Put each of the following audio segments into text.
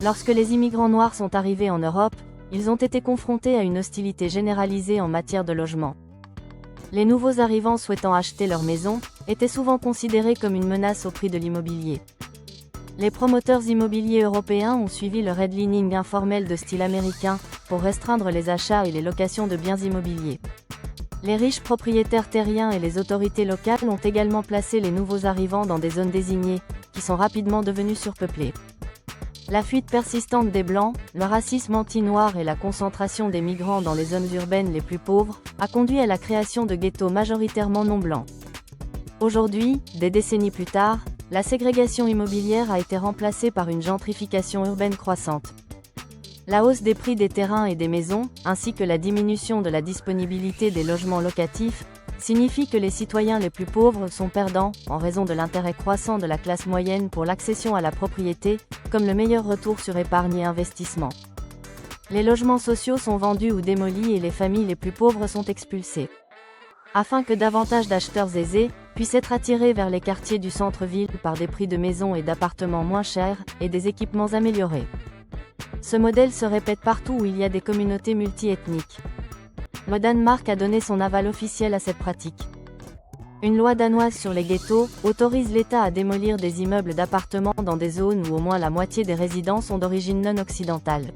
Lorsque les immigrants noirs sont arrivés en Europe, ils ont été confrontés à une hostilité généralisée en matière de logement. Les nouveaux arrivants souhaitant acheter leur maison étaient souvent considérés comme une menace au prix de l'immobilier. Les promoteurs immobiliers européens ont suivi le redlining informel de style américain pour restreindre les achats et les locations de biens immobiliers. Les riches propriétaires terriens et les autorités locales ont également placé les nouveaux arrivants dans des zones désignées, qui sont rapidement devenues surpeuplées. La fuite persistante des Blancs, le racisme anti-noir et la concentration des migrants dans les zones urbaines les plus pauvres, a conduit à la création de ghettos majoritairement non blancs. Aujourd'hui, des décennies plus tard, la ségrégation immobilière a été remplacée par une gentrification urbaine croissante. La hausse des prix des terrains et des maisons, ainsi que la diminution de la disponibilité des logements locatifs, signifie que les citoyens les plus pauvres sont perdants, en raison de l'intérêt croissant de la classe moyenne pour l'accession à la propriété, comme le meilleur retour sur épargne et investissement. Les logements sociaux sont vendus ou démolis et les familles les plus pauvres sont expulsées. Afin que davantage d'acheteurs aisés puissent être attirés vers les quartiers du centre-ville par des prix de maisons et d'appartements moins chers et des équipements améliorés. Ce modèle se répète partout où il y a des communautés multi-ethniques. Le Danemark a donné son aval officiel à cette pratique. Une loi danoise sur les ghettos autorise l'État à démolir des immeubles d'appartements dans des zones où au moins la moitié des résidents sont d'origine non occidentale.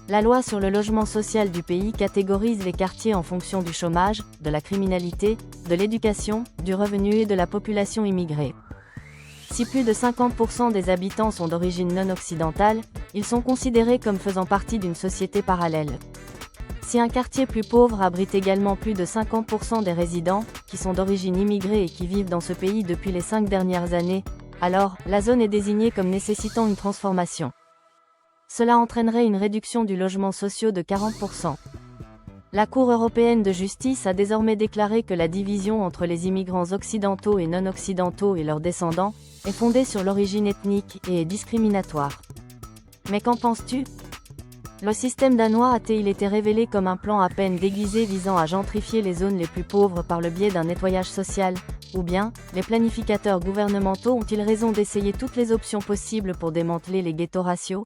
La loi sur le logement social du pays catégorise les quartiers en fonction du chômage, de la criminalité, de l'éducation, du revenu et de la population immigrée. Si plus de 50% des habitants sont d'origine non occidentale, ils sont considérés comme faisant partie d'une société parallèle. Si un quartier plus pauvre abrite également plus de 50% des résidents, qui sont d'origine immigrée et qui vivent dans ce pays depuis les 5 dernières années, alors, la zone est désignée comme nécessitant une transformation. Cela entraînerait une réduction du logement social de 40%. La Cour européenne de justice a désormais déclaré que la division entre les immigrants occidentaux et non occidentaux et leurs descendants est fondée sur l'origine ethnique et est discriminatoire. Mais qu'en penses-tu ? Le système danois a-t-il été révélé comme un plan à peine déguisé visant à gentrifier les zones les plus pauvres par le biais d'un nettoyage social ? Ou bien, les planificateurs gouvernementaux ont-ils raison d'essayer toutes les options possibles pour démanteler les ghettos raciaux ?